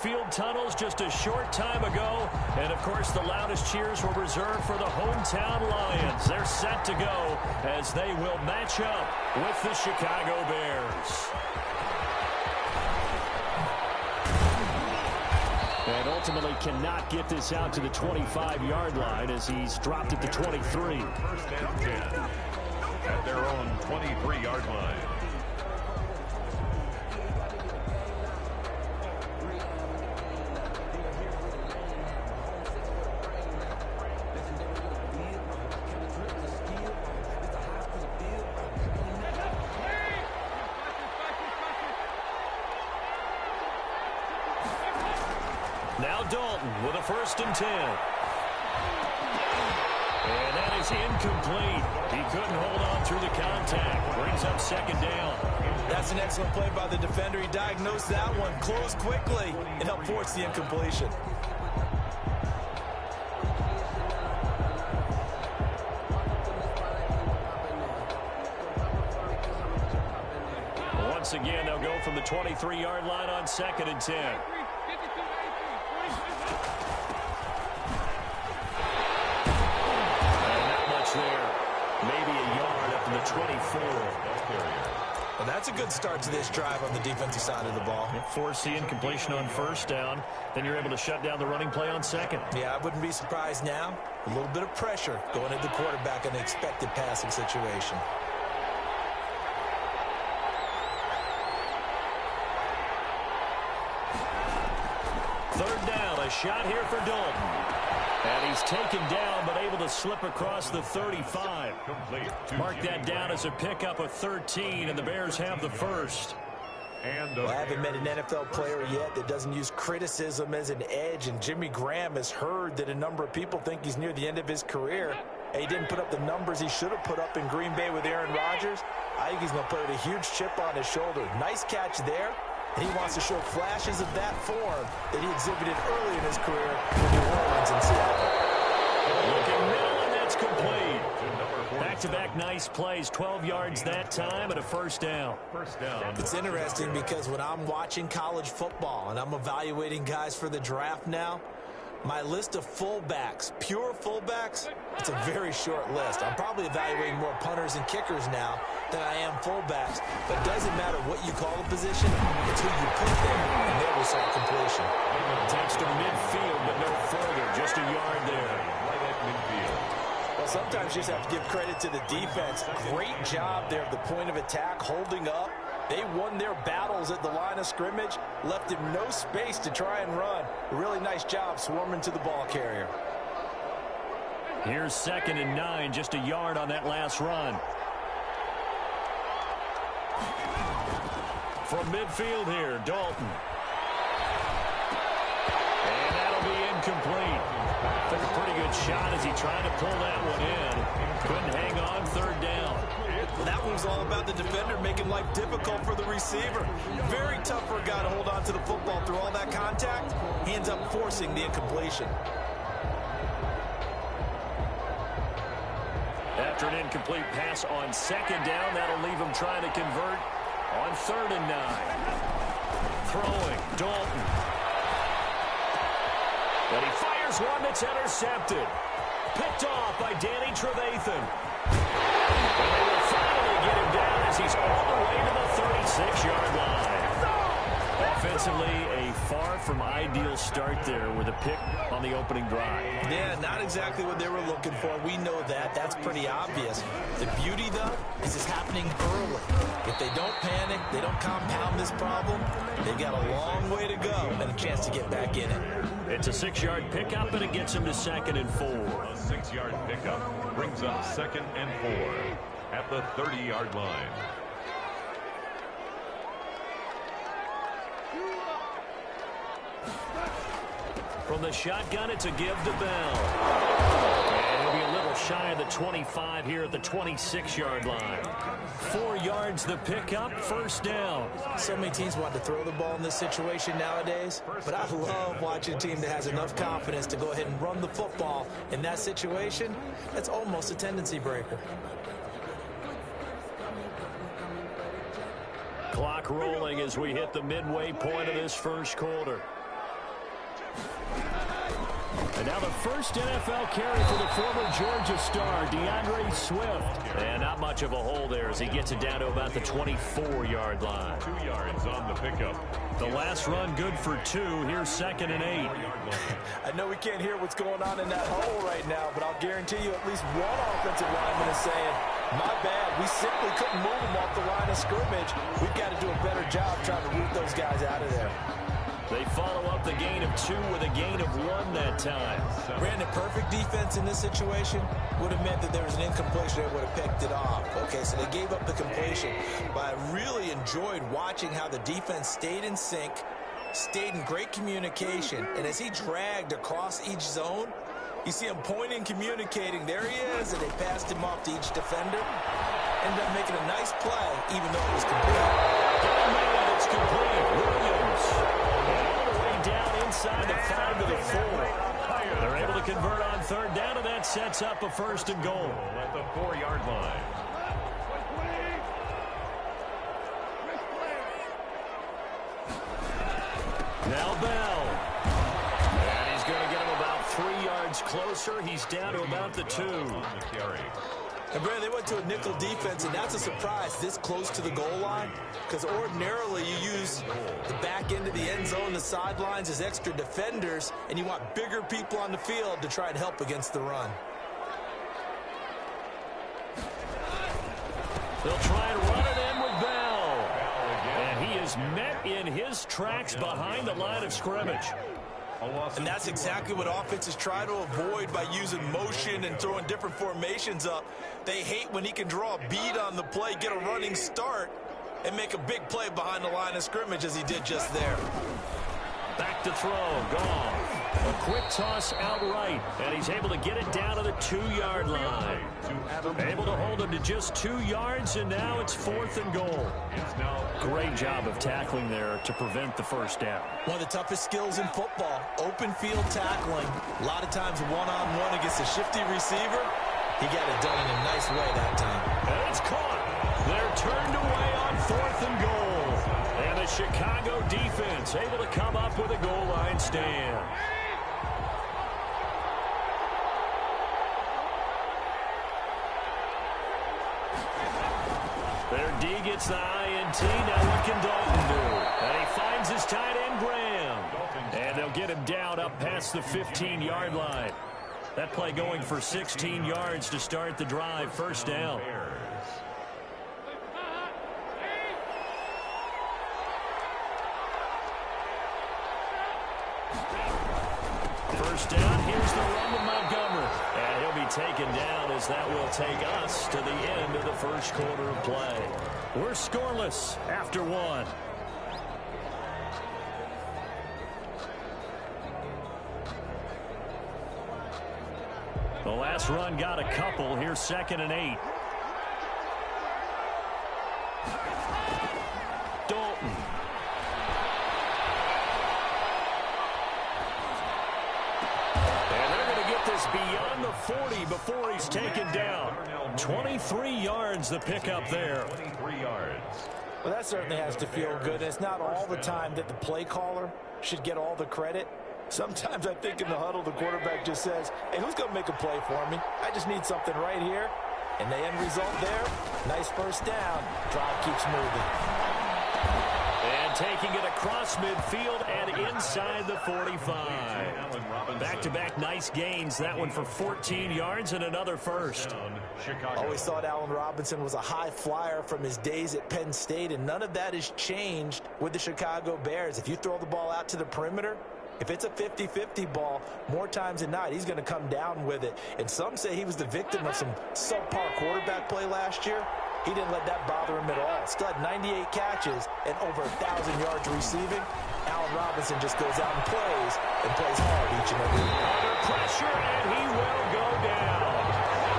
Field tunnels just a short time ago, and of course the loudest cheers were reserved for the hometown Lions. They're set to go as they will match up with the Chicago Bears. And ultimately cannot get this out to the 25-yard line as he's dropped at the 23. First and 10 at their own 23-yard line. Now Dalton with a 1st and 10. And that is incomplete. He couldn't hold on through the contact. Brings up 2nd down. That's an excellent play by the defender. He diagnosed that one, closed quickly, and helped force the incompletion. Once again, they'll go from the 23-yard line on 2nd and 10. There. Maybe a yard up to the 24. Well, that's a good start to this drive on the defensive side of the ball. Force the incompletion on 1st down. Then you're able to shut down the running play on 2nd. Yeah, I wouldn't be surprised now. A little bit of pressure going at the quarterback in an expected passing situation. Third down, a shot here for Dalton. And he's taken down, but able to slip across the 35. Mark that down as a pickup of 13, and the Bears have the 1st. Well, I haven't met an NFL player yet that doesn't use criticism as an edge, and Jimmy Graham has heard that a number of people think he's near the end of his career. He didn't put up the numbers he should have put up in Green Bay with Aaron Rodgers. I think he's going to put a huge chip on his shoulder. Nice catch there. And he wants to show flashes of that form that he exhibited early in his career in New Orleans and Seattle. Looking middle, and that's complete. Back-to-back nice plays, 12 yards that time, and a 1st down. It's interesting because when I'm watching college football and I'm evaluating guys for the draft now, my list of fullbacks, pure fullbacks, it's a very short list. I'm probably evaluating more punters and kickers now than I am fullbacks. But it doesn't matter what you call a position, it's who you put there. And there we saw completion. Takes to midfield, but no further. Just a yard there. Right at midfield. Well, sometimes you just have to give credit to the defense. Great job there at the point of attack, holding up. They won their battles at the line of scrimmage, left him no space to try and run. A really nice job swarming to the ball carrier. Here's 2nd and 9, just a yard on that last run. From midfield here, Dalton. And that'll be incomplete. Took a pretty good shot as he tried to pull that one in. Couldn't hang on, 3rd down. Well, that one was all about the defender making life difficult for the receiver. Very tough for a guy to hold on to the football through all that contact. He ends up forcing the incompletion. After an incomplete pass on 2nd down, that'll leave him trying to convert on 3rd and 9. Throwing, Dalton. And he fires one that's intercepted. Picked off by Danny Trevathan. And they will finally get him down as he's all the way to the 36-yard line. Offensively, a far from ideal start there with a pick on the opening drive. Yeah, not exactly what they were looking for. We know that. That's pretty obvious. The beauty, though, is it's happening early. If they don't panic, they don't compound this problem, they've got a long way to go and a chance to get back in it. It's a 6-yard pickup, and it gets him to 2nd and 4. A 6-yard pickup brings up 2nd and 4 at the 30-yard line. From the shotgun, it's a give to Bell. And he'll be a little shy of the 25 here at the 26-yard line. 4 yards the pickup, 1st down. So many teams want to throw the ball in this situation nowadays, but I love watching a team that has enough confidence to go ahead and run the football in that situation. That's almost a tendency breaker. Clock rolling as we hit the midway point of this 1st quarter. first NFL carry for the former Georgia star, DeAndre Swift. And not much of a hole there as he gets it down to about the 24-yard line. 2 yards on the pickup. The last run good for 2. Here's 2nd and 8. I know we can't hear what's going on in that hole right now, but I'll guarantee you at least one offensive lineman is saying, my bad, we simply couldn't move them off the line of scrimmage. We've got to do a better job trying to root those guys out of there. They follow up the gain of 2 with a gain of 1 that time. Brandon, perfect defense in this situation would have meant that there was an incompletion that would have picked it off. Okay, so they gave up the completion. But I really enjoyed watching how the defense stayed in sync, stayed in great communication, and as he dragged across each zone, you see him pointing, communicating. There he is, and they passed him off to each defender. Ended up making a nice play, even though it was complete. It's complete. Williams. All the way down inside the 5 to the 4. They're able to convert on 3rd down, and that sets up a 1st and goal. At the 4-yard line. Now Bell. And he's going to get him about 3 yards closer. He's down to about the 2. And Brandon, they went to a nickel defense, and that's a surprise this close to the goal line, because ordinarily you use the back end of the end zone, the sidelines as extra defenders, and you want bigger people on the field to try and help against the run. They'll try and run it in with Bell. And he is met in his tracks behind the line of scrimmage. And that's exactly what offenses try to avoid by using motion and throwing different formations up. They hate when he can draw a bead on the play, get a running start, and make a big play behind the line of scrimmage as he did just there. Back to throw. Goff. A quick toss outright, and he's able to get it down to the 2-yard line. Able to hold him to just 2 yards, and now it's 4th and goal. Great job of tackling there to prevent the 1st down. One of the toughest skills in football, open field tackling. A lot of times one-on-one against a shifty receiver. He got it done in a nice way that time. And it's caught. They're turned away on 4th and goal. And the Chicago defense able to come up with a goal line stand. Their D gets the INT. Now what can Dalton do? And he finds his tight end, Graham. And they'll get him down up past the 15-yard line. That play going for 16 yards to start the drive. 1st down. First down, here's the run to Montgomery. And he'll be taken down as that will take us to the end of the 1st quarter of play. We're scoreless after 1. The last run got a couple. Here's 2nd and 8. Dalton. And they're going to get this beyond the 40 before he's taken down. 23 yards the pickup there. 23 yards. Well, that certainly has to feel good. And it's not all the time that the play caller should get all the credit. Sometimes I think in the huddle, the quarterback just says, hey, who's going to make a play for me? I just need something right here. And the end result there, nice 1st down. Drive keeps moving. And taking it across midfield and inside the 45. Back-to-back nice gains. That one for 14 yards and another 1st. Always thought Allen Robinson was a high flyer from his days at Penn State, and none of that has changed with the Chicago Bears. If you throw the ball out to the perimeter, if it's a 50-50 ball, more times than not, he's going to come down with it. And some say he was the victim of some subpar quarterback play last year. He didn't let that bother him at all. Still had 98 catches and over 1,000 yards receiving. Allen Robinson just goes out and plays hard each and every week. Under pressure, and he will go down.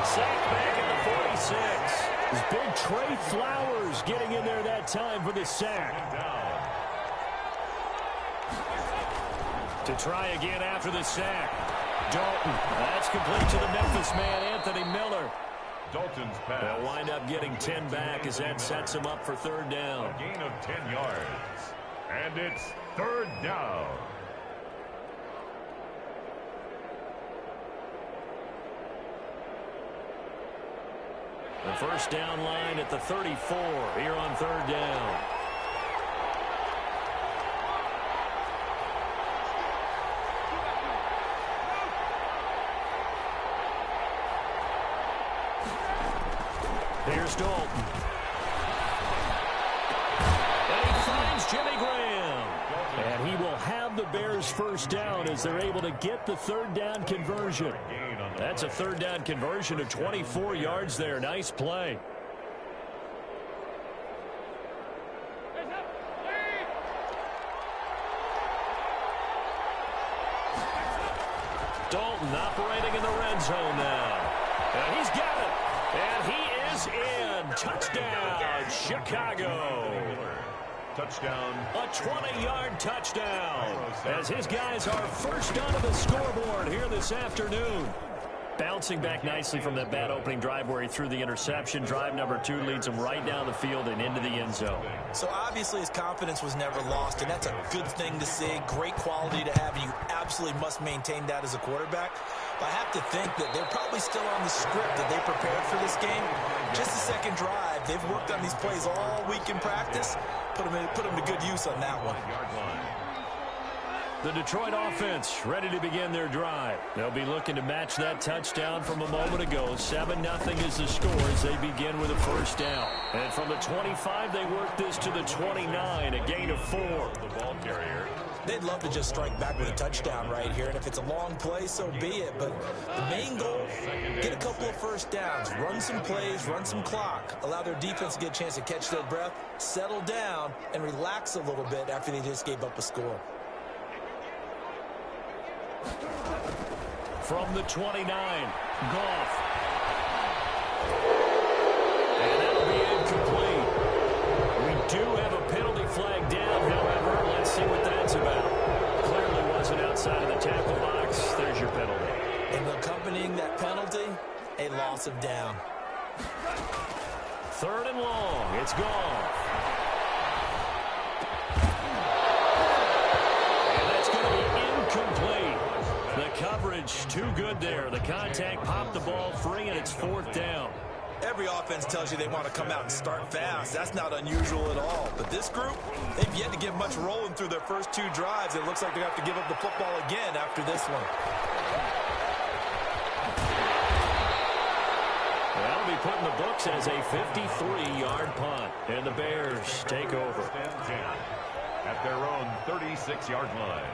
Sacked back at the 46. This big Trey Flowers getting in there that time for the sack. To try again after the sack. Dalton. That's complete to the Memphis man, Anthony Miller. Dalton's pass. They'll wind up getting 10 back as that sets him up for 3rd down. A gain of 10 yards. And it's 3rd down. The first down line at the 34 here on third down. Here's Dalton. And he finds Jimmy Graham. And he will have the Bears first down as they're able to get the third down conversion. That's a third down conversion of 24 yards there. Nice play. Dalton operating in the red zone now. And he's got it. And he is in. Touchdown, Chicago. Touchdown. A 20-yard touchdown as his guys are first onto the scoreboard here this afternoon. Bouncing back nicely from that bad opening drive where he threw the interception. Drive number 2 leads him right down the field and into the end zone. So obviously his confidence was never lost, and that's a good thing to see. Great quality to have, and you absolutely must maintain that as a quarterback. But I have to think that they're probably still on the script that they prepared for this game. Just the second drive. They've worked on these plays all week in practice. Put them to good use on that one. The Detroit offense ready to begin their drive. They'll be looking to match that touchdown from a moment ago. 7-0 is the score as they begin with a first down. And from the 25, they work this to the 29, a gain of 4. The ball carrier. They'd love to just strike back with a touchdown right here, and if it's a long play, so be it. But the main goal, get a couple of first downs, run some plays, run some clock, allow their defense to get a chance to catch their breath, settle down, and relax a little bit after they just gave up a score. From the 29, Goff. And that'll be incomplete. We do have a penalty flag down, however. Let's see what that's about. Clearly wasn't outside of the tackle box. There's your penalty. And accompanying that penalty, a loss of down. 3rd and long. It's gone. And that's going to be incomplete. The coverage too good there. The contact popped the ball free, and it's 4th down. Every offense tells you they want to come out and start fast. That's not unusual at all. But this group, they've yet to get much rolling through their first 2 drives. It looks like they have to give up the football again after this one. That'll be put in the books as a 53-yard punt. And the Bears take over. At their own 36-yard line.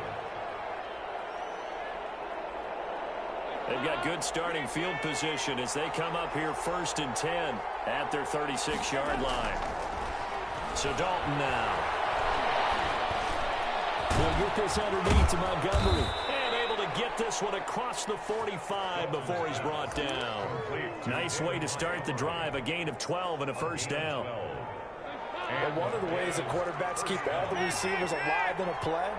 They've got good starting field position as they come up here 1st and 10 at their 36-yard line. So Dalton now. He'll get this underneath to Montgomery. And able to get this one across the 45 before he's brought down. Nice way to start the drive. A gain of 12 and a first down. And one of the ways the quarterbacks keep all the receivers alive in a play,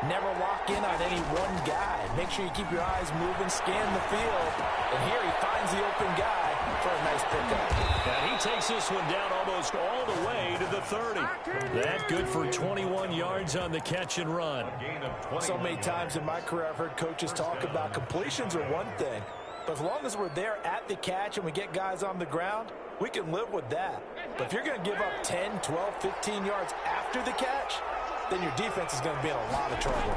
never lock in on any one guy. Make sure you keep your eyes moving, scan the field. And here he finds the open guy for a nice pickup. And he takes this one down almost all the way to the 30. That good for 21 yards on the catch and run. So many times in my career I've heard coaches talk about completions are one thing. But as long as we're there at the catch and we get guys on the ground, we can live with that. But if you're going to give up 10, 12, 15 yards after the catch, then your defense is going to be in a lot of trouble.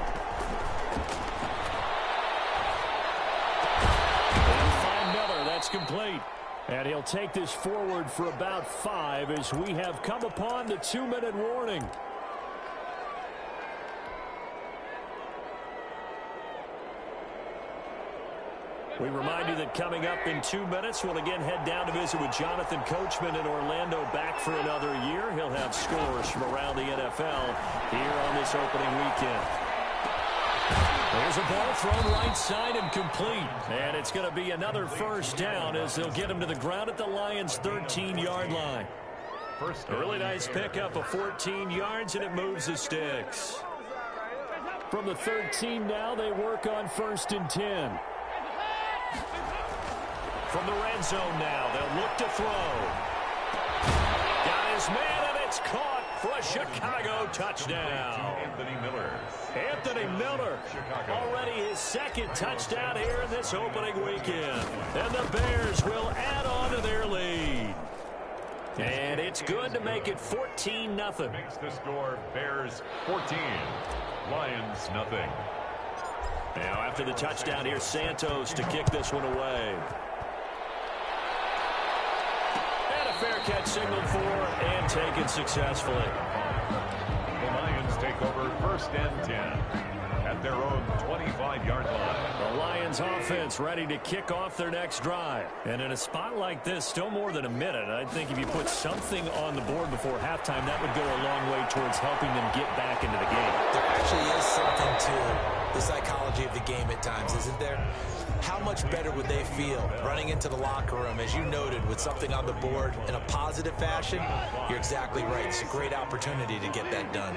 And find Miller, that's complete. And he'll take this forward for about 5 as we have come upon the 2-minute warning. We remind you that coming up in 2 minutes, we'll again head down to visit with Jonathan Coachman in Orlando, back for another year. He'll have scores from around the NFL here on this opening weekend. There's a ball thrown right side and complete. And it's going to be another first down as they'll get him to the ground at the Lions' 13-yard line. Really nice pickup of 14 yards, and it moves the sticks. From the 13 now, they work on 1st and 10. From the red zone now, they'll look to throw. Got his man, and it's caught for a Chicago touchdown. Anthony Miller. Anthony Miller, already his second touchdown here in this opening weekend. And the Bears will add on to their lead. And it's good to make it 14-0. Makes the score Bears 14, Lions nothing. Now after the touchdown, here's Santos to kick this one away. And a fair catch signaled for and taken successfully. The Lions take over 1st and 10 at their own 25-yard line. The Lions offense ready to kick off their next drive. And in a spot like this, still more than a minute, I think if you put something on the board before halftime, that would go a long way towards helping them get back into the game. There actually is something to the psychology of the game at times, isn't there? How much better would they feel running into the locker room, as you noted, with something on the board in a positive fashion? You're exactly right. It's a great opportunity to get that done.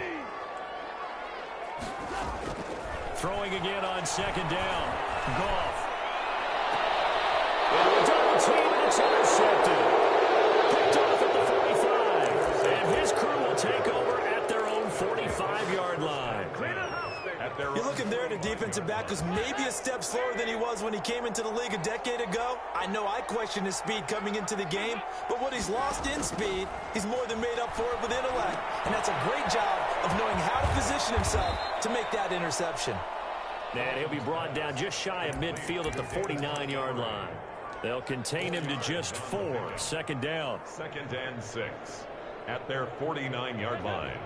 Throwing again on 2nd down. Goff. Double team, and it's intercepted. Picked off at the 45. And his crew will take over at their own 45-yard line. You're looking there at a defensive back who's maybe a step slower than he was when he came into the league a decade ago. I know I questioned his speed coming into the game, but what he's lost in speed, he's more than made up for it with intellect. And that's a great job of knowing how to position himself to make that interception. And he'll be brought down just shy of midfield at the 49-yard line. They'll contain him to just 4. 2nd down. 2nd and 6 at their 49-yard line.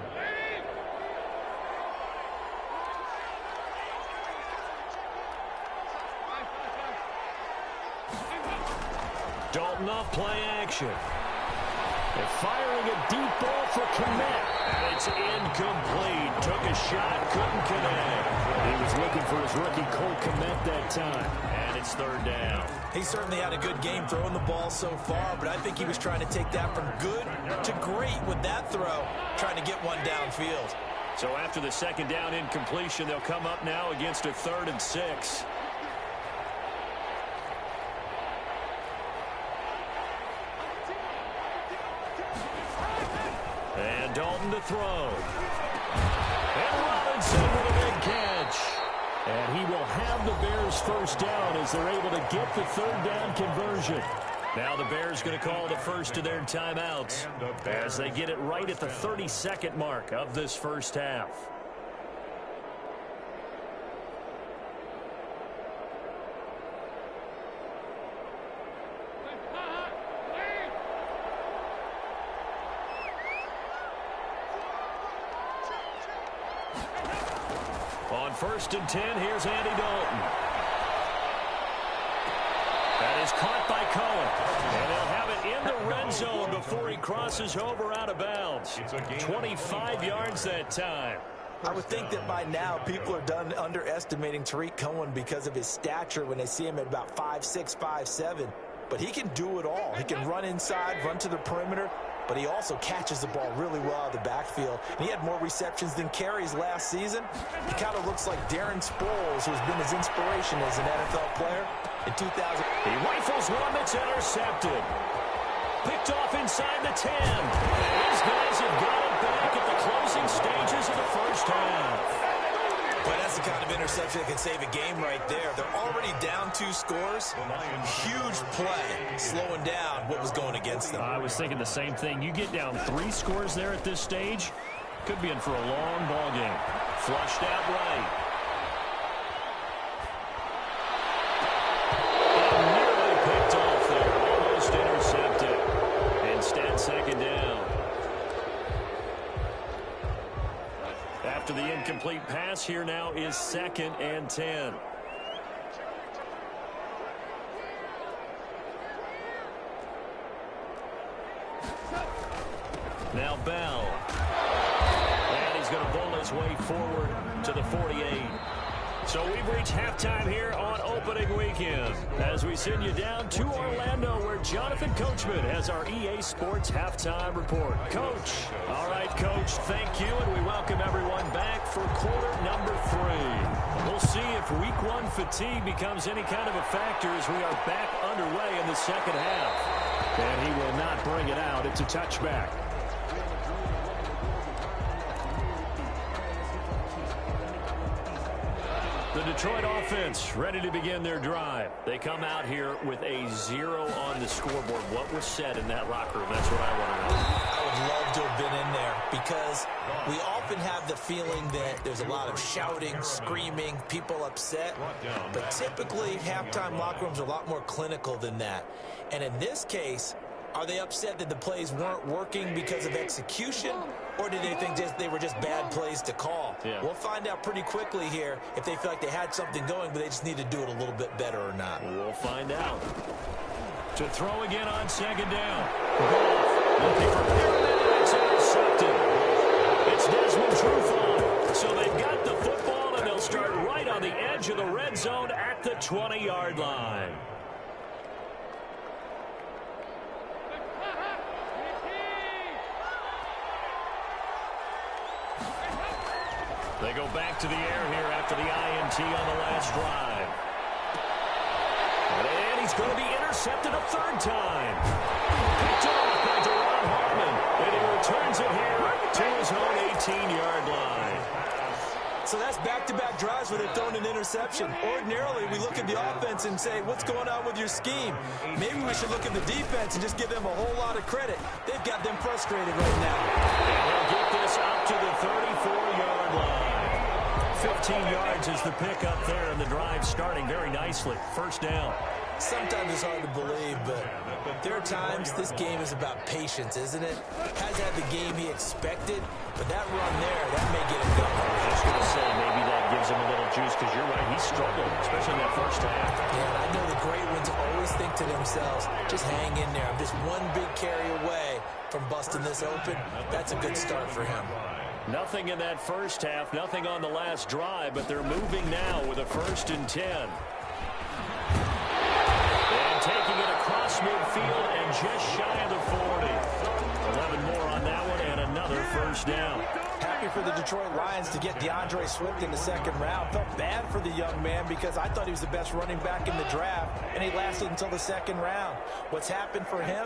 Dalton off play action. They're firing a deep ball for Kmet. And it's incomplete. Took a shot, couldn't connect. He was looking for his rookie Cole Kmet that time. And it's 3rd down. He certainly had a good game throwing the ball so far, but I think he was trying to take that from good to great with that throw, trying to get one downfield. So after the 2nd down incompletion, they'll come up now against a 3rd and 6. And Dalton to throw. And Robinson with a big catch. And he will have the Bears 1st down as they're able to get the 3rd down conversion. Now the Bears going to call the first of their timeouts as they get it right at the 32nd mark of this first half. On 1st and 10, here's Andy Dalton. That is caught by Cohen. And they'll have it in the red zone before he crosses over out of bounds. 25 yards that time. I would think that by now people are done underestimating Tariq Cohen because of his stature when they see him at about 5'6", 5'7". But he can do it all. He can run inside, run to the perimeter, but he also catches the ball really well out of the backfield. And he had more receptions than carries last season. He kind of looks like Darren Sproles, who's been his inspiration as an NFL player in 2000. He rifles one that's intercepted. Picked off inside the 10. And these guys have got it back at the closing stages of the first half. But that's the kind of interception that can save a game right there. They're already down 2 scores. Huge play, slowing down what was going against them. I was thinking the same thing. You get down 3 scores there at this stage, could be in for a long ball game. Flushed out right. And nearly picked off there. Almost intercepted. Instead, 2nd down. After the incomplete pass, here now is 2nd and 10. Now Bell. And he's going to bowl his way forward to the 48. So we've reached halftime here on opening weekend as we send you down to Orlando where Jonathan Coachman has our EA Sports halftime report. Coach. All right, Coach, thank you, and we welcome everyone back for quarter number 3. We'll see if week 1 fatigue becomes any kind of a factor as we are back underway in the second half. And he will not bring it out. It's a touchback. Detroit offense ready to begin their drive. They come out here with a 0 on the scoreboard. What was said in that locker room? That's what I want to know. I would love to have been in there because we often have the feeling that there's a lot of shouting, screaming, people upset. But typically, halftime locker rooms are a lot more clinical than that. And in this case, are they upset that the plays weren't working because of execution, or did they think they were just bad plays to call? Yeah. We'll find out pretty quickly here if they feel like they had something going, but they just need to do it a little bit better or not. We'll find out. To throw again on second down. Goff looking for Perriman, and it's intercepted. It's Desmond Trufant. So they've got the football, and they'll start right on the edge of the red zone at the 20-yard line. They go back to the air here after the INT on the last drive. And he's going to be intercepted a third time. Picked off by Deron Harmon. And he returns it here to his own 18-yard line. So that's back-to-back drives where they've thrown an interception. Ordinarily, we look at the offense and say, what's going on with your scheme? Maybe we should look at the defense and just give them a whole lot of credit. They've got them frustrated right now. And they'll get this up to the 34-yard line. 15 yards is the pickup there, and the drive starting very nicely. First down. Sometimes it's hard to believe, but there are times this game is about patience, isn't it? Has had the game he expected, but that run there, that may get him going. I was just going to say, maybe that gives him a little juice, because you're right, he struggled, especially in that first half. Yeah, and I know the great ones always think to themselves, just hang in there. I'm just one big carry away from busting this open. That's a good start for him. Nothing in that first half, nothing on the last drive, but they're moving now with a 1st and 10. And taking it across midfield and just shy of the 40. 11 more on that one and another first down. Happy for the Detroit Lions to get DeAndre Swift in the second round. Felt bad for the young man because I thought he was the best running back in the draft, and he lasted until the second round. What's happened for him?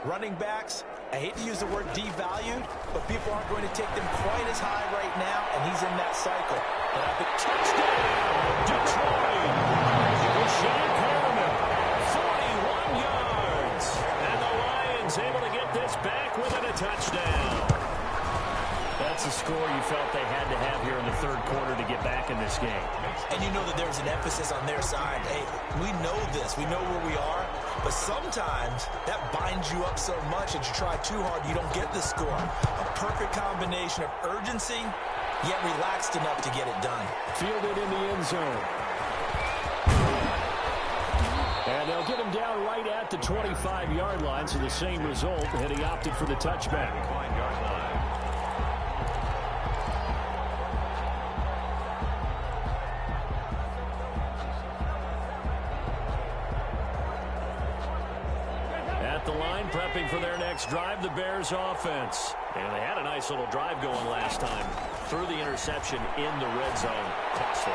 Running backs, I hate to use the word devalued, but people aren't going to take them quite as high right now, and he's in that cycle. But I think Touchdown, Detroit! Rashad Perriman, 41 yards. And the Lions able to get this back within a touchdown. That's a score you felt they had to have here in the third quarter to get back in this game. And you know that there's an emphasis on their side. Hey, we know this. We know where we are. But sometimes that binds you up so much that you try too hard, you don't get the score. A perfect combination of urgency, yet relaxed enough to get it done. Fielded in the end zone. And they'll get him down right at the 25-yard line, so the same result, and he opted for the touchback. At the line, prepping for their next drive, the Bears offense. And they had a nice little drive going last time. Threw the interception in the red zone. Costly.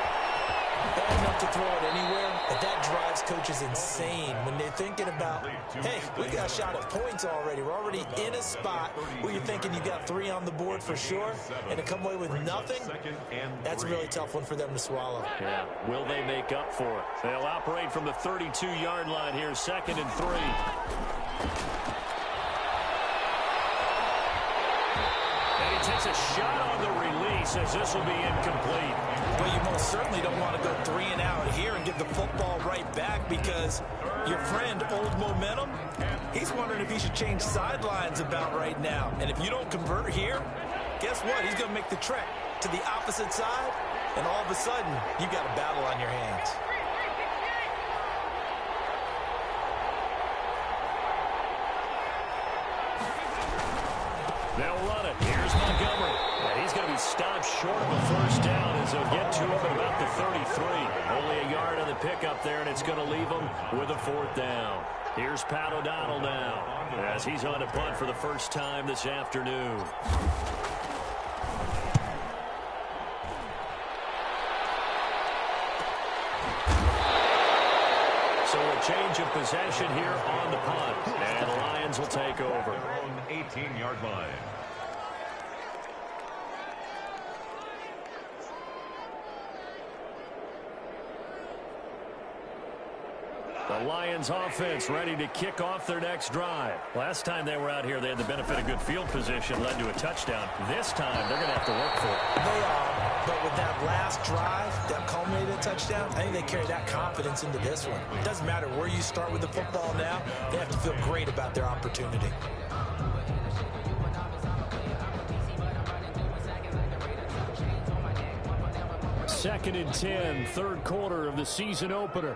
Bad enough to throw it anywhere, but that drives coaches insane when they're thinking about, hey, we got a shot at points already. We're already in a spot where you're thinking you got 3 on the board for sure, and to come away with nothing, that's a really tough one for them to swallow. Yeah, will they make up for it? They'll operate from the 32-yard line here, 2nd and 3. And he takes a shot on the release as this will be incomplete. Well, you most certainly don't want to go 3 and out here and give the football right back because your friend, Old Momentum, he's wondering if he should change sidelines about right now. And if you don't convert here, guess what? He's going to make the trek to the opposite side, and all of a sudden, you got a battle on your hands. They'll run it. Here's Montgomery. And he's going to be stopped short of a first down as they'll get to him at about the 33. Only a yard on the pickup there, and it's going to leave him with a 4th down. Here's Pat O'Donnell now as he's on to punt for the first time this afternoon. So a change of possession here on the punt, and the Lions will take over. Their own 18-yard line. The Lions offense ready to kick off their next drive. Last time they were out here, they had the benefit of good field position, led to a touchdown. This time, they're going to have to work for it. They are, but with that last drive that culminated a touchdown, I think they carry that confidence into this one. It doesn't matter where you start with the football now. They have to feel great about their opportunity. Second and 10, third quarter of the season opener.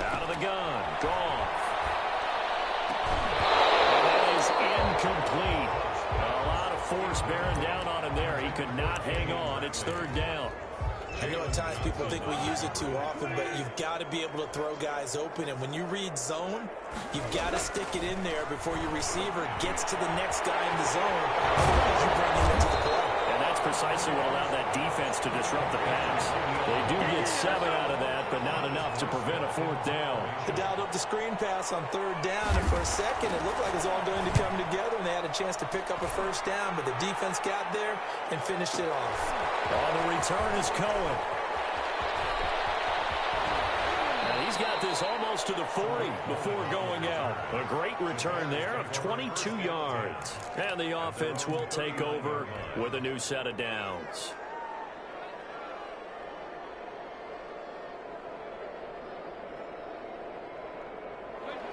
Out of the gun, Goff. And that is incomplete. A lot of force bearing down on him there. He could not hang on. It's third down. I know at times people think we use it too often, but you've got to be able to throw guys open. And when you read zone, you've got to stick it in there before your receiver gets to the next guy in the zone. Otherwise, you bring him into the play. And that's precisely what allowed that defense to disrupt the pass. They do get 7 out of that, but not enough to prevent a fourth down. They dialed up the screen pass on third down, and for a second, it looked like it was all going to come together, and they had a chance to pick up a first down, but the defense got there and finished it off. On the return is Cohen. And he's got this almost to the 40 before going out. A great return there of 22 yards. And the offense will take over with a new set of downs.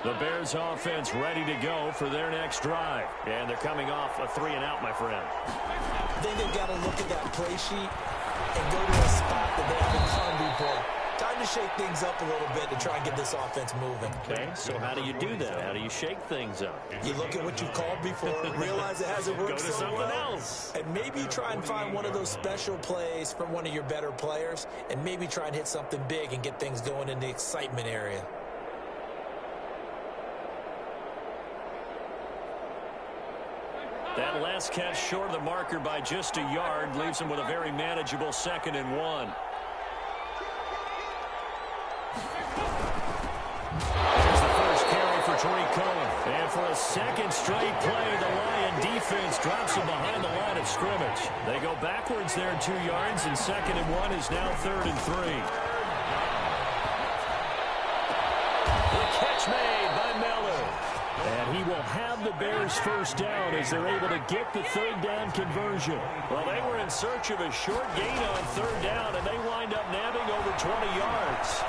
The Bears offense ready to go for their next drive. And they're coming off a 3-and-out, my friend. I think they've got to look at that play sheet and go to a spot that they haven't found before. Time to shake things up a little bit to try and get this offense moving. Okay, so how do you do that? How do you shake things up? You look at what you've called before, realize it hasn't worked so well. Go to something else. And maybe try and find one of those special plays from one of your better players, and maybe try and hit something big and get things going in the excitement area. That last catch short of the marker by just a yard leaves him with a very manageable 2nd and 1. Here's the first carry for Tariq Cohen. And for a second straight play, the Lion defense drops him behind the line of scrimmage. They go backwards there 2 yards, and 2nd and 1 is now 3rd and 3. The catch made by Miller. And he will have the Bears first down as they're able to get the third down conversion. Well, they were in search of a short gain on third down, and they wind up nabbing over 20 yards.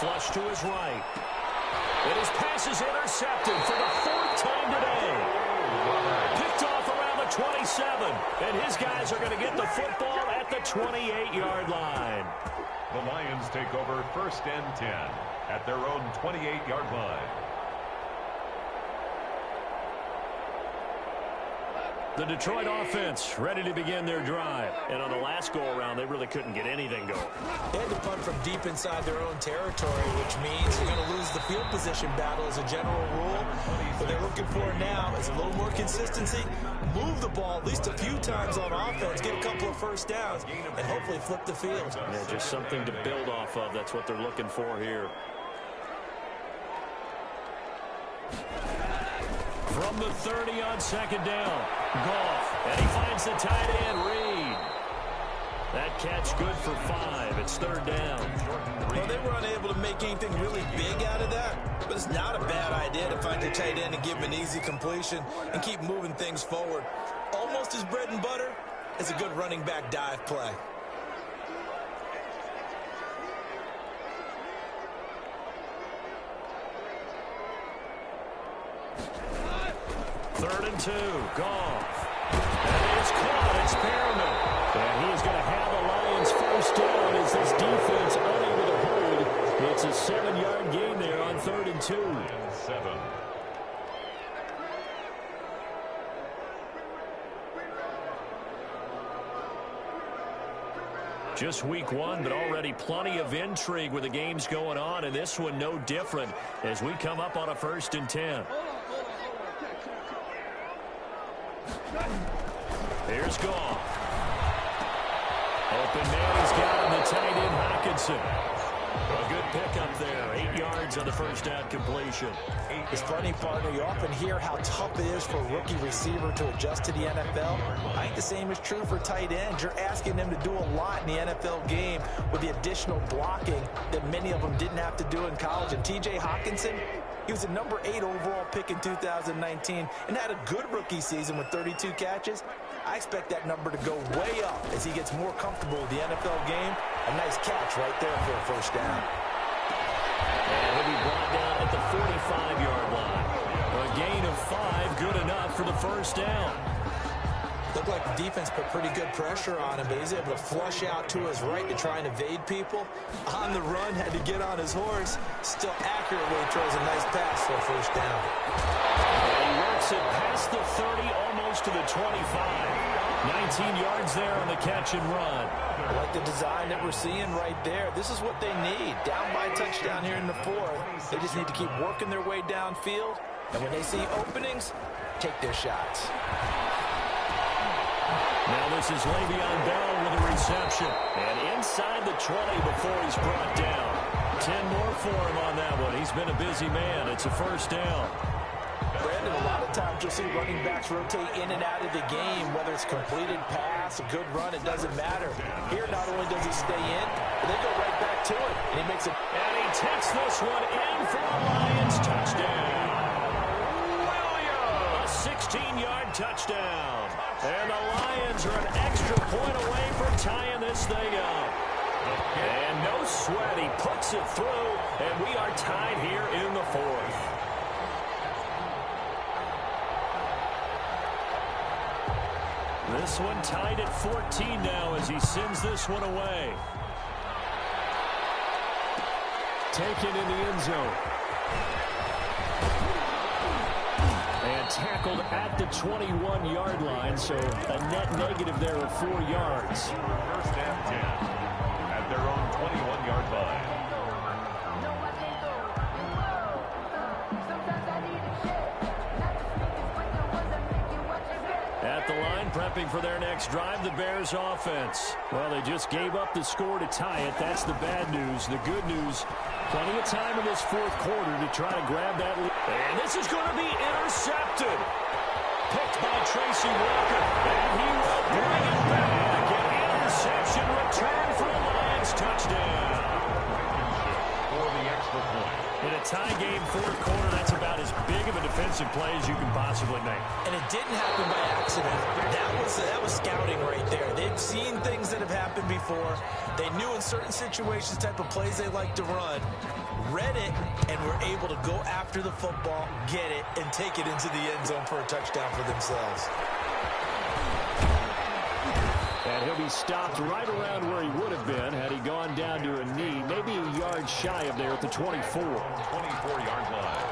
Flush to his right. And his pass is intercepted for the 4th time today. Picked off around the 27. And his guys are going to get the football at the 28-yard line. The Lions take over 1st and 10 at their own 28-yard line. The Detroit offense ready to begin their drive. And on the last go-around, they really couldn't get anything going. They had to punt from deep inside their own territory, which means they're going to lose the field position battle as a general rule. What they're looking for now is a little more consistency, move the ball at least a few times on offense, get a couple of first downs, and hopefully flip the field. Yeah, just something to build off of. That's what they're looking for here. From the 30 on 2nd down, Goff, and he finds the tight end, Reed. That catch good for 5. It's 3rd down. Well, they were unable to make anything really big out of that, but it's not a bad idea to find your tight end and give him an easy completion and keep moving things forward. Almost as bread and butter as a good running back dive play. Third and 2, Goff. And it is caught. It's Perriman. And he is going to have the Lions first down as this defense unable to hold. It's a 7-yard gain there on 3rd and 2. 7. Just week 1, but already plenty of intrigue with the games going on, and this one no different as we come up on a 1st and 10. Here's Goff. Open man, he's got him, the tight end, Hockenson. A good pickup there. 8 yards on the first down completion. It's funny, partner, you often hear how tough it is for a rookie receiver to adjust to the NFL. I think the same is true for tight ends. You're asking them to do a lot in the NFL game with the additional blocking that many of them didn't have to do in college. And T.J. Hockenson, he was a number 8 overall pick in 2019 and had a good rookie season with 32 catches. I expect that number to go way up as he gets more comfortable with the NFL game. A nice catch right there for a first down. And he'll be brought down at the 45-yard line. A gain of 5, good enough for the first down. Looked like the defense put pretty good pressure on him, but he's able to flush out to his right to try and evade people. On the run, had to get on his horse. Still accurately throws a nice pass for a first down. And he works it past the 30, almost to the 25. 19 yards there on the catch and run. I like the design that we're seeing right there. This is what they need. Down by a touchdown here in the 4th. They just need to keep working their way downfield. And when they see openings, take their shots. Now this is Le'Veon Bell with a reception. And inside the 20 before he's brought down. 10 more for him on that one. He's been a busy man. It's a first down. Brandon, a lot of times you'll see running backs rotate in and out of the game, whether it's completed pass, a good run, it doesn't matter. Here, not only does he stay in, but they go right back to it, and he makes it. And he takes this one in for the Lions touchdown. A 16-yard touchdown. And the Lions are an extra point away from tying this thing up. And no sweat, he puts it through, and we are tied here in the 4th. This one tied at 14 now as he sends this one away. Taken in the end zone. And tackled at the 21-yard line, so a net negative there of 4 yards. First and 10 at their own 21-yard line. At the line, prepping for their next drive, the Bears offense. Well, they just gave up the score to tie it. That's the bad news. The good news, plenty of time in this 4th quarter to try to grab that lead. And this is going to be intercepted. Picked by Tracy Walker. And he will bring it back. An interception return for a Lions touchdown. For the extra point. In a tie game, 4th quarter, that's about as big of a defensive play as you can possibly make. And it didn't happen by accident. That was scouting right there. They've seen things that have happened before. They knew in certain situations type of plays they like to run. Read it, and were able to go after the football, get it, and take it into the end zone for a touchdown for themselves. And he'll be stopped right around where he would have been had he gone down to a knee, maybe a yard shy of there at the 24. 24-yard line.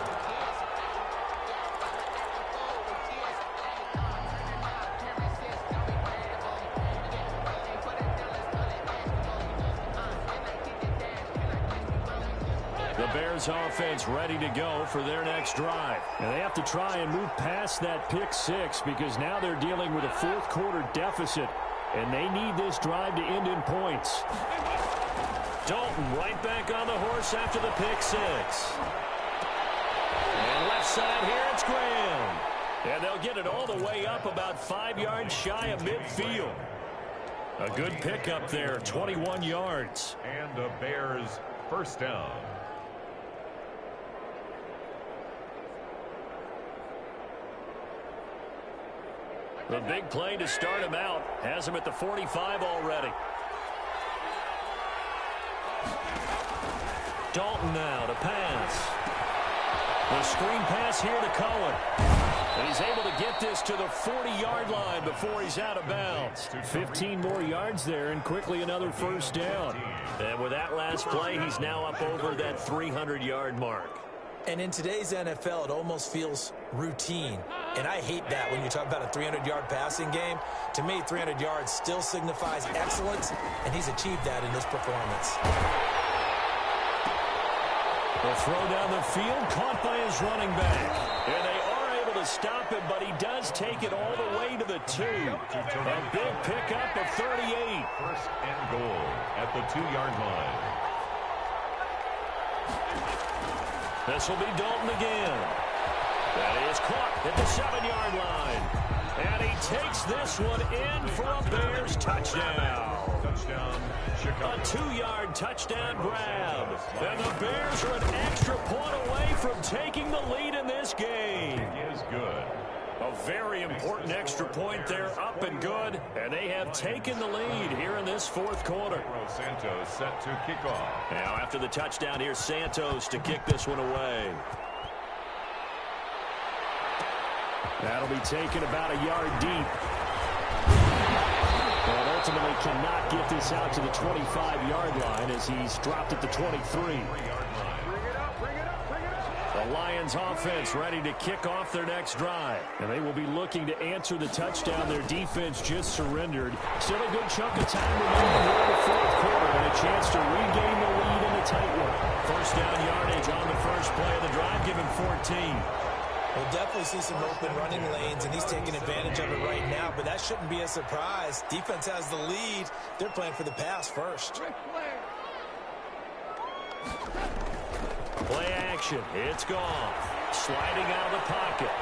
The Bears offense ready to go for their next drive. And they have to try and move past that pick 6 because now they're dealing with a 4th quarter deficit. And they need this drive to end in points. Dalton right back on the horse after the pick 6. And left side here, it's Graham. And they'll get it all the way up about 5 yards shy of midfield. A good pickup there, 21 yards. And the Bears first down. The big play to start him out. Has him at the 45 already. Dalton now to pass. The screen pass here to Cohen. And he's able to get this to the 40-yard line before he's out of bounds. 15 more yards there and quickly another first down. And with that last play, he's now up over that 300-yard mark. And in today's NFL, it almost feels routine. And I hate that when you talk about a 300-yard passing game. To me, 300 yards still signifies excellence, and he's achieved that in this performance. The throw down the field, caught by his running back. And they are able to stop him, but he does take it all the way to the 2. A big pickup of 38. First and goal at the 2-yard line. This will be Dalton again. That is caught at the 7-yard line. And he takes this one in for a Bears touchdown. Touchdown, Chicago. A 2-yard touchdown grab. And the Bears are an extra point away from taking the lead in this game. He is good. A very important extra point there, up and good. And they have taken the lead here in this fourth quarter. Santos set to kick off. Now after the touchdown, here's Santos to kick this one away. That'll be taken about a yard deep. But ultimately cannot get this out to the 25-yard line as he's dropped at the 23. The Lions offense ready to kick off their next drive. And they will be looking to answer the touchdown their defense just surrendered. Still a good chunk of time remaining here in the fourth quarter and a chance to regain the lead in the tight one. First down yardage on the first play of the drive, given 14. We'll definitely see some open running lanes, and he's taking advantage of it right now, but that shouldn't be a surprise. Defense has the lead. They're playing for the pass first. Play action. It's gone. Sliding out of the pocket.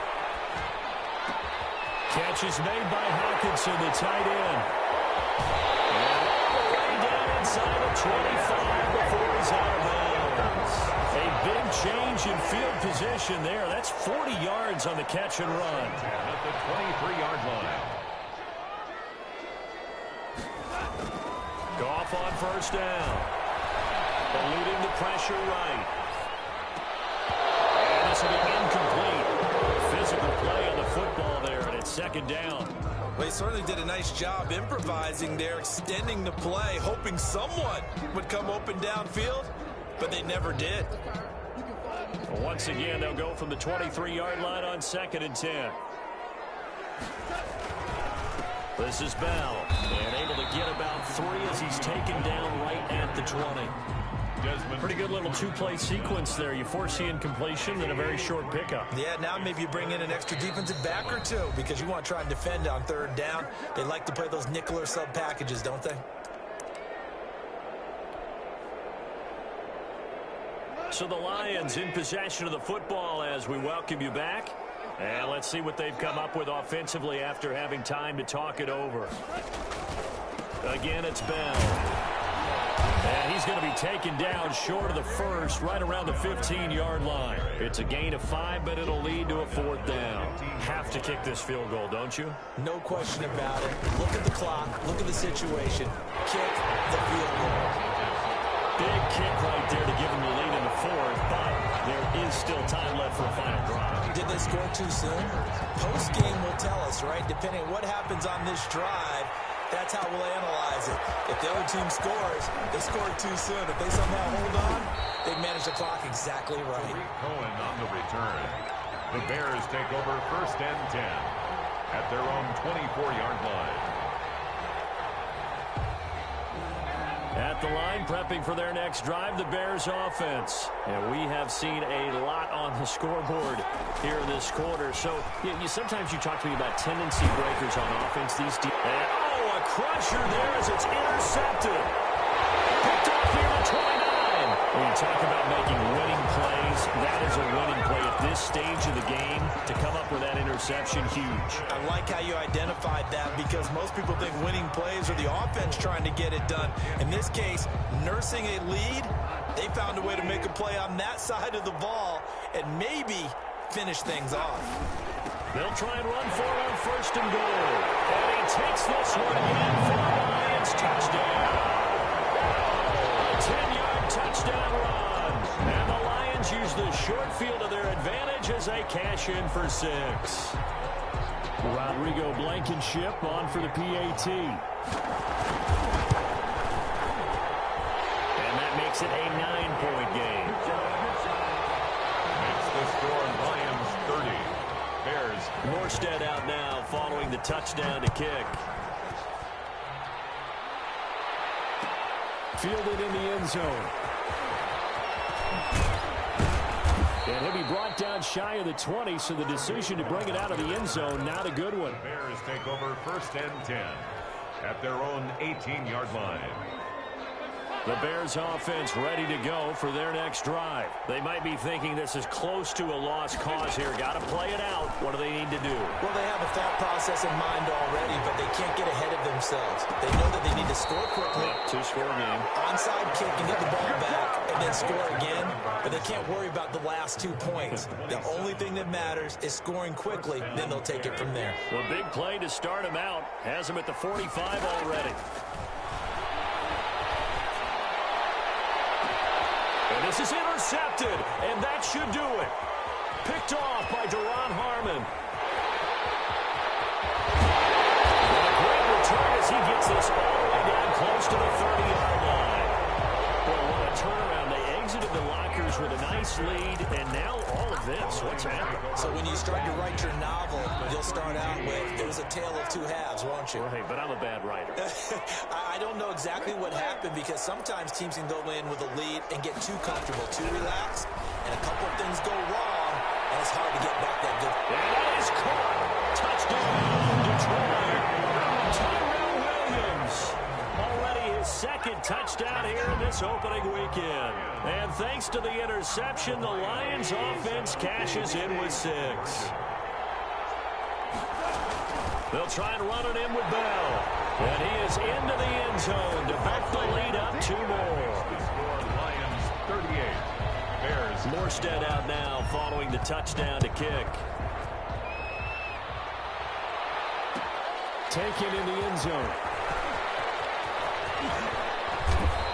Catch is made by Hockenson, the tight end. And way down inside the 25 before he's out of bounds. A big change in field position there. That's 40 yards on the catch and run. At the 23-yard line. Goff on first down. Eluding the pressure right. And this will be incomplete. Physical play on the football there, and it's second down. Well, he certainly did a nice job improvising there, extending the play, hoping someone would come open downfield, but they never did. Once again, they'll go from the 23-yard line on 2nd and 10. This is Bell, and able to get about 3 as he's taken down right at the 20. Desmond. Pretty good little two-play sequence there. You foresee incompletion and a very short pickup. Yeah, now maybe you bring in an extra defensive back or two because you want to try and defend on 3rd down. They like to play those nickel or sub packages, don't they? So the Lions in possession of the football as we welcome you back. And let's see what they've come up with offensively after having time to talk it over. Again, it's Bell. And he's going to be taken down short of the first, right around the 15-yard line. It's a gain of 5, but it'll lead to a 4th down. Have to kick this field goal, don't you? No question about it. Look at the clock. Look at the situation. Kick the field goal. Big kick right there to give them the lead in the 4th, but there is still time left for a final drive. Did they score too soon? Post-game will tell us, right? Depending on what happens on this drive, that's how we'll analyze it. If the other team scores, they scored too soon. If they somehow hold on, they manage the clock exactly right. Cohen on the return. The Bears take over 1st and 10 at their own 24-yard line. At the line, prepping for their next drive, the Bears offense. And we have seen a lot on the scoreboard here in this quarter. So sometimes you talk to me about tendency breakers on offense. These a crusher there as it's intercepted. Picked off here at 29. When you talk about making winning plays, that is a winning play at this stage of the game. To come up with that interception, huge. I like how you identified that because most people think winning plays are the offense trying to get it done. In this case, nursing a lead, they found a way to make a play on that side of the ball and maybe finish things off. They'll try and run for it on 1st and goal. And he takes this one in for the Lions touchdown. A 10-yard touchdown run. And the Lions use the short field to their advantage as they cash in for 6. Rodrigo Blankenship on for the PAT. And that makes it a 9-point game. Makes the score Lions 30. Bears. Morstead out now following the touchdown to kick. Fielded in the end zone. And he'll be brought down shy of the 20, so the decision to bring it out of the end zone, not a good one. Bears take over 1st and 10 at their own 18-yard line. The Bears offense ready to go for their next drive. They might be thinking this is close to a lost cause here. Got to play it out. What do they need to do? Well, they have a thought process in mind already, but they can't get ahead of themselves. They know that they need to score quickly. Two-score game. Onside kick and get the ball back and then score again, but they can't worry about the last 2 points. The only thing that matters is scoring quickly, then they'll take it from there. Well, big play to start him out. Has him at the 45 already. And this is intercepted, and that should do it. Picked off by Duron Harmon. And a great return as he gets this all the way down close to the 30-yard line. Boy, what a turnaround. They exited the lockers with a nice lead, and now all of this. What's happened? So when you start to write your novel, you'll start out with, it was a tale of two halves, won't you? Right, but I'm a bad writer. I don't know exactly what happened because sometimes teams can go in with a lead and get too comfortable, too relaxed, and a couple of things go wrong, and it's hard to get back that good. And that is caught. Touchdown, Detroit. Tyrell Williams. Already his second touchdown here in this opening weekend. And thanks to the interception, the Lions offense cashes in with 6. They'll try and run it in with Bell. And he is into the end zone to back the lead up 2 more. Lions 38. Bears. Morstead out now following the touchdown to kick. Taken in the end zone.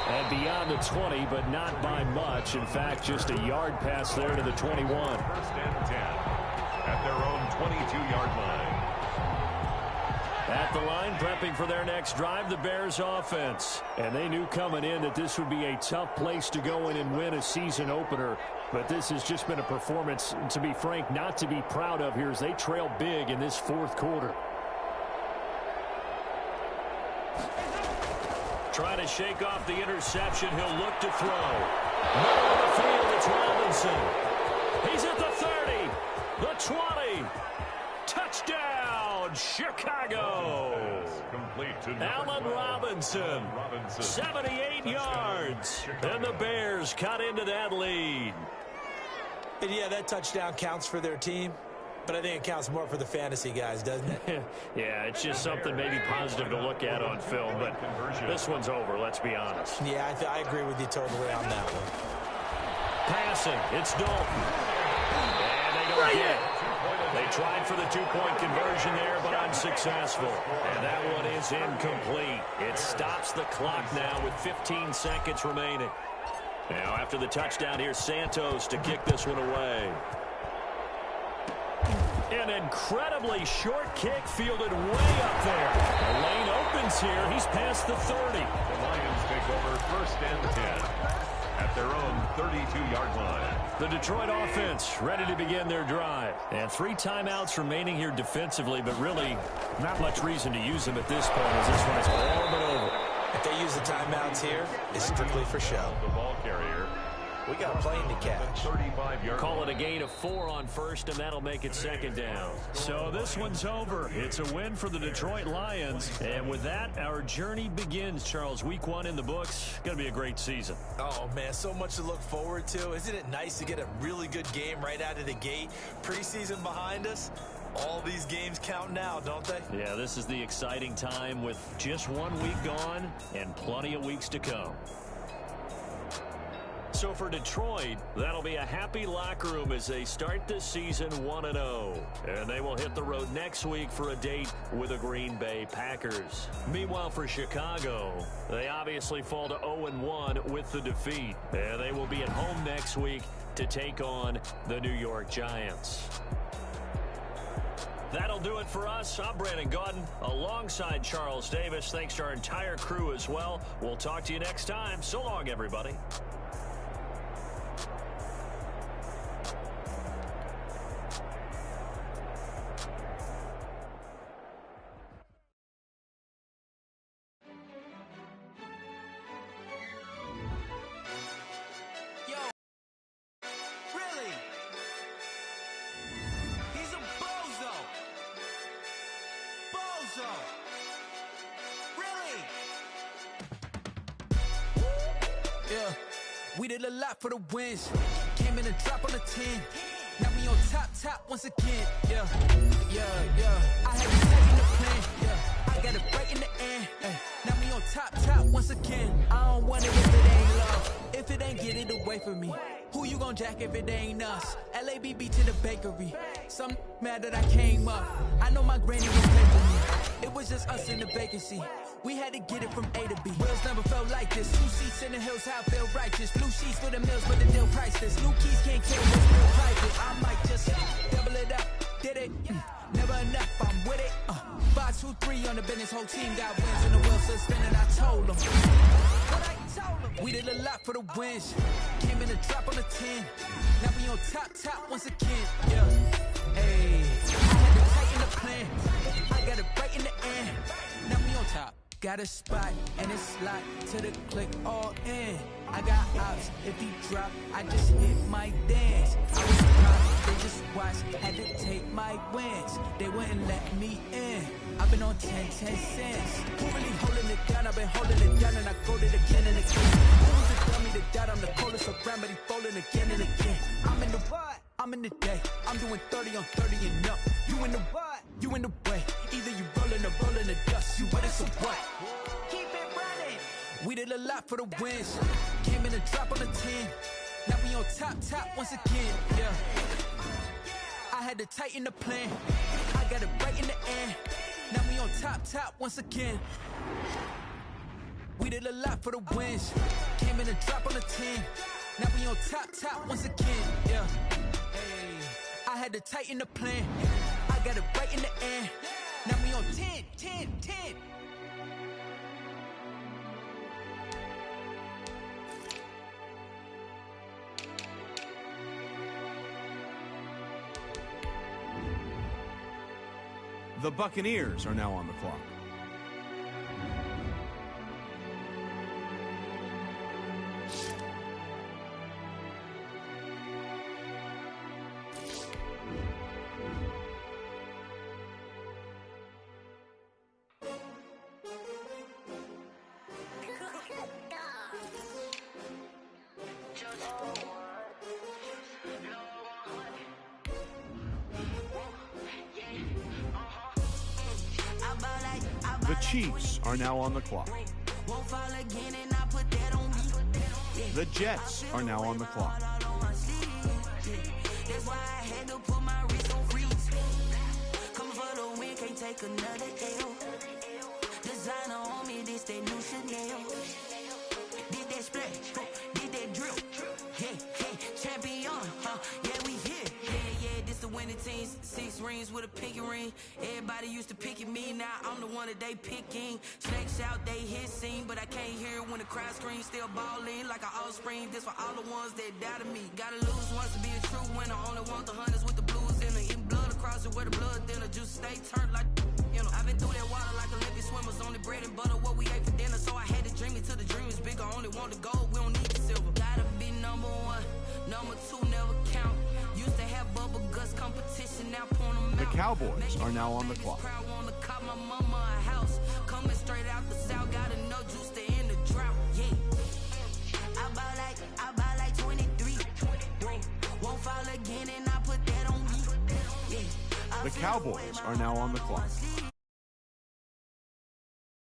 And beyond the 20, but not by much. In fact, just a yard pass there to the 21. First and 10 at their own 22-yard line. At the line, prepping for their next drive, the Bears offense. And they knew coming in that this would be a tough place to go in and win a season opener. But this has just been a performance, to be frank, not to be proud of here as they trail big in this fourth quarter. Trying to shake off the interception. He'll look to throw. Middle of the field, it's Robinson. He's at the 30, the 20. Touchdown, Chicago. Complete to Allen Robinson, 78 yards. And the Bears cut into that lead. And yeah, that touchdown counts for their team, but I think it counts more for the fantasy guys, doesn't it? Yeah, it's just something maybe positive to look at on film, but this one's over, let's be honest. Yeah, I agree with you totally on that one. Passing, it's Dalton. And they don't get it. They tried for the 2-point conversion there, but unsuccessful. And that one is incomplete. It stops the clock now with 15 seconds remaining. Now after the touchdown, here's Santos to kick this one away. An incredibly short kick fielded way up there. The lane opens here. He's past the 30. The Lions take over first and 10 at their own 32-yard line. The Detroit offense ready to begin their drive. And 3 timeouts remaining here defensively, but really not much reason to use them at this point as this one is all but over. If they use the timeouts here, it's strictly for show. The ball carrier. We got a plane to catch. 35-yard. Call it a gain of 4 on first, and that'll make it second down. So this one's over. It's a win for the Detroit Lions. And with that, our journey begins, Charles. Week 1 in the books. Going to be a great season. Oh, man, so much to look forward to. Isn't it nice to get a really good game right out of the gate? Preseason behind us. All these games count now, don't they? Yeah, this is the exciting time with just 1 week gone and plenty of weeks to come. So for Detroit, that'll be a happy locker room as they start this season 1-0. And they will hit the road next week for a date with the Green Bay Packers. Meanwhile, for Chicago, they obviously fall to 0-1 with the defeat. And they will be at home next week to take on the New York Giants. That'll do it for us. I'm Brandon Gaudin alongside Charles Davis. Thanks to our entire crew as well. We'll talk to you next time. So long, everybody. Really? yeah. We did a lot for the wins. Came in a drop on the 10. Now we on top once again, yeah. I had to take in the plan, yeah. I got it right in the end, hey. Now we on top once again. I don't want it if it ain't love. If it ain't, get it away from me. Who you gon' jack if it ain't us? LABB to the bakery. Some mad that I came up. I know my granny gon' pay for me. It was just us in the vacancy. We had to get it from A to B. Wheels never felt like this. 2 seats in the hills, how I feel righteous. Blue sheets for the mills, but the deal priceless. New keys can't kill what's real private. I might just double it up. Did it? Never enough, I'm with it. 5, 2, 3 on the business. Whole team got wins and the wheels still spinning. I told them. What I told them. We did a lot for the wins. Came in a drop on the 10. Now we on top once again. Yeah. Hey, I had to tighten the plan. I got it right in the end. Now we on top. Got a spot and it's locked to the click all in. I got ops, if he drop, I just hit my dance. I was blocked, they just watched, had to take my wins. They wouldn't let me in. I've been on 10 cents. Who really holding it down? I've been holding it down and I go it again and again. Who was the dummy that died? I'm the coldest around, but he falling again and again. I'm in the what? I'm in the day. I'm doing 30 on 30 and up. You in the what? You in the way. Either you rolling or rolling the dust. You with us or what? Keep it running. We did a lot for the wins. Came in a drop on the 10. Now we on top once again. Yeah. I had to tighten the plan. I got it right in the end. Now we on top once again. We did a lot for the wins. Came in a drop on the 10. Now we on top once again. Yeah. Hey, I had to tighten the plan. I got it right in the end. Now we on 10. The Buccaneers are now on the clock. The Chiefs are now on the clock. The Jets are now on the clock. Teams, 6 rings with a pinky ring. Everybody used to pick at me, now I'm the one that they picking. Snakes out, they hit scene, but I can't hear it when the crowd screams. Still balling like an offspring. This for all the ones that doubted me. Gotta lose once to be a true winner. Only want the hunters with the blues in it. Eating blood across it where the blood thinner. Juice stay turned like, you know. I've been through that water like Olympic swimmers. Only bread and butter what we ate for dinner. So I had to dream it till the dream is bigger. Only want the gold, we don't need the silver. Gotta be number 1, number 2 never count. Used to have bubble guts competition, now point them out. The Cowboys are now on the clock. Wanna call my mama a house. Coming straight out the south, gotta know juice to end the drought. Yeah. I buy like 23. Won't fall again and I put that on me. Yeah. The Cowboys are now on the clock.